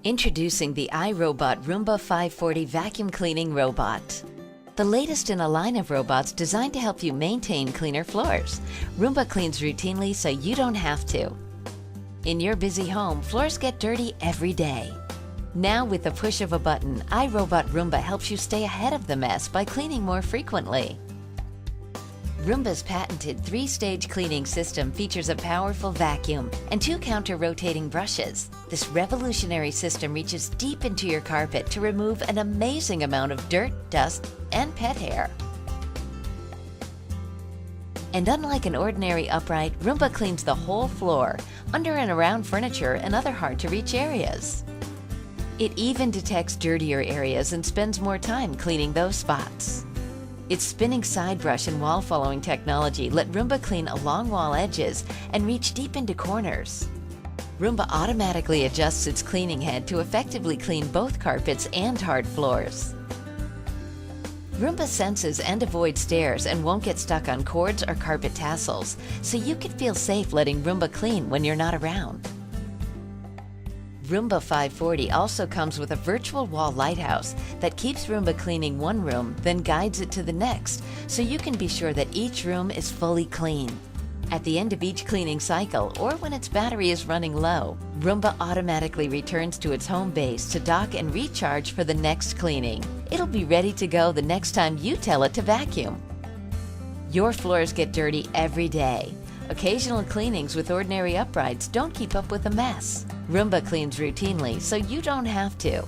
Introducing the iRobot Roomba 540 vacuum cleaning robot. The latest in a line of robots designed to help you maintain cleaner floors. Roomba cleans routinely so you don't have to. In your busy home, floors get dirty every day. Now with the push of a button, iRobot Roomba helps you stay ahead of the mess by cleaning more frequently. Roomba's patented 3-stage cleaning system features a powerful vacuum and 2 counter-rotating brushes. This revolutionary system reaches deep into your carpet to remove an amazing amount of dirt, dust, and pet hair. And unlike an ordinary upright, Roomba cleans the whole floor, under and around furniture and other hard-to-reach areas. It even detects dirtier areas and spends more time cleaning those spots. Its spinning side brush and wall following technology let Roomba clean along wall edges and reach deep into corners. Roomba automatically adjusts its cleaning head to effectively clean both carpets and hard floors. Roomba senses and avoids stairs and won't get stuck on cords or carpet tassels, so you can feel safe letting Roomba clean when you're not around. Roomba 540 also comes with a virtual wall lighthouse that keeps Roomba cleaning one room, then guides it to the next, so you can be sure that each room is fully clean. At the end of each cleaning cycle, or when its battery is running low, Roomba automatically returns to its home base to dock and recharge for the next cleaning. It'll be ready to go the next time you tell it to vacuum. Your floors get dirty every day. Occasional cleanings with ordinary uprights don't keep up with the mess. Roomba cleans routinely, so you don't have to.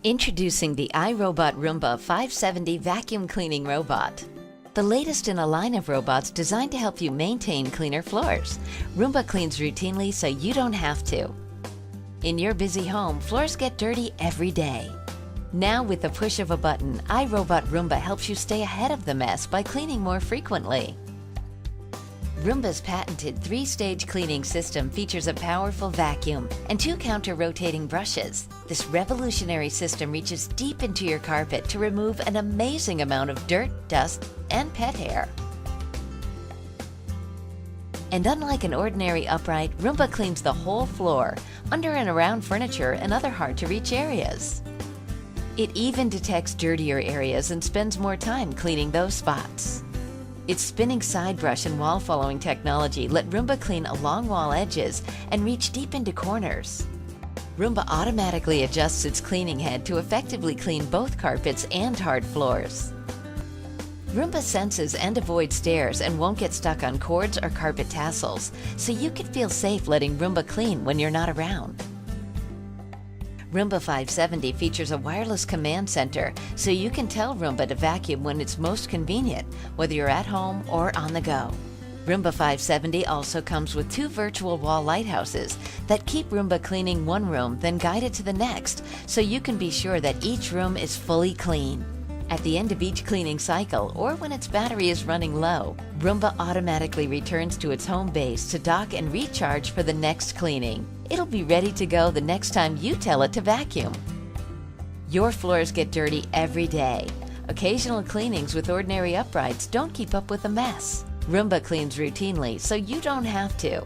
Introducing the iRobot Roomba 570 vacuum cleaning robot. The latest in a line of robots designed to help you maintain cleaner floors. Roomba cleans routinely so you don't have to. In your busy home, floors get dirty every day. Now with the push of a button, iRobot Roomba helps you stay ahead of the mess by cleaning more frequently. Roomba's patented 3-stage cleaning system features a powerful vacuum and 2 counter-rotating brushes. This revolutionary system reaches deep into your carpet to remove an amazing amount of dirt, dust, and pet hair. And unlike an ordinary upright, Roomba cleans the whole floor, under and around furniture and other hard-to-reach areas. It even detects dirtier areas and spends more time cleaning those spots. Its spinning side brush and wall following technology let Roomba clean along wall edges and reach deep into corners. Roomba automatically adjusts its cleaning head to effectively clean both carpets and hard floors. Roomba senses and avoids stairs and won't get stuck on cords or carpet tassels, so you can feel safe letting Roomba clean when you're not around. Roomba 570 features a wireless command center, so you can tell Roomba to vacuum when it's most convenient, whether you're at home or on the go. Roomba 570 also comes with 2 virtual wall lighthouses that keep Roomba cleaning one room, then guide it to the next, so you can be sure that each room is fully clean. At the end of each cleaning cycle, or when its battery is running low, Roomba automatically returns to its home base to dock and recharge for the next cleaning. It'll be ready to go the next time you tell it to vacuum. Your floors get dirty every day. Occasional cleanings with ordinary uprights don't keep up with the mess. Roomba cleans routinely, so you don't have to.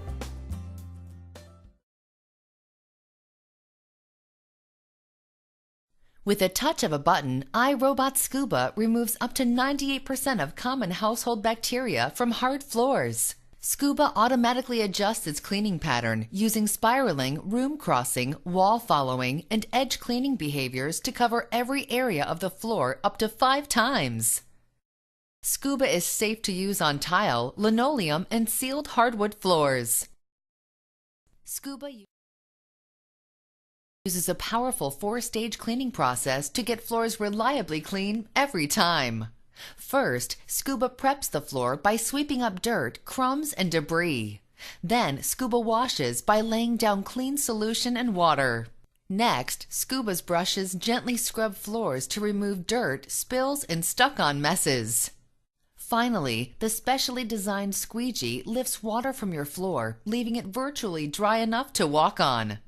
With a touch of a button, iRobot Scooba removes up to 98% of common household bacteria from hard floors. Scooba automatically adjusts its cleaning pattern using spiraling, room crossing, wall following, and edge cleaning behaviors to cover every area of the floor up to 5 times. Scooba is safe to use on tile, linoleum, and sealed hardwood floors. Scooba uses a powerful 4-stage cleaning process to get floors reliably clean every time. First, Scooba preps the floor by sweeping up dirt, crumbs, and debris. Then, Scooba washes by laying down clean solution and water. Next, Scooba's brushes gently scrub floors to remove dirt, spills, and stuck-on messes. Finally, the specially designed squeegee lifts water from your floor, leaving it virtually dry enough to walk on.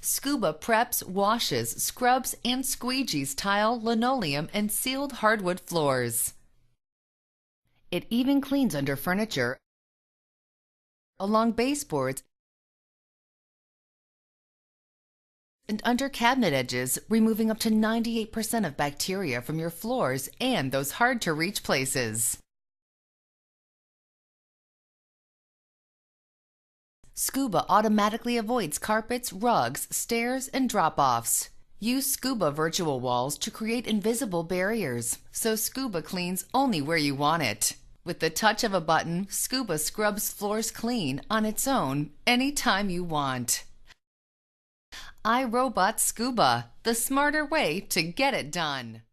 Scooba preps, washes, scrubs, and squeegees tile, linoleum, and sealed hardwood floors. It even cleans under furniture, along baseboards, and under cabinet edges, removing up to 98% of bacteria from your floors and those hard-to-reach places. Scooba automatically avoids carpets, rugs, stairs, and drop-offs. Use Scooba virtual walls to create invisible barriers, so Scooba cleans only where you want it. With the touch of a button, Scooba scrubs floors clean on its own anytime you want. iRobot Scooba, the smarter way to get it done.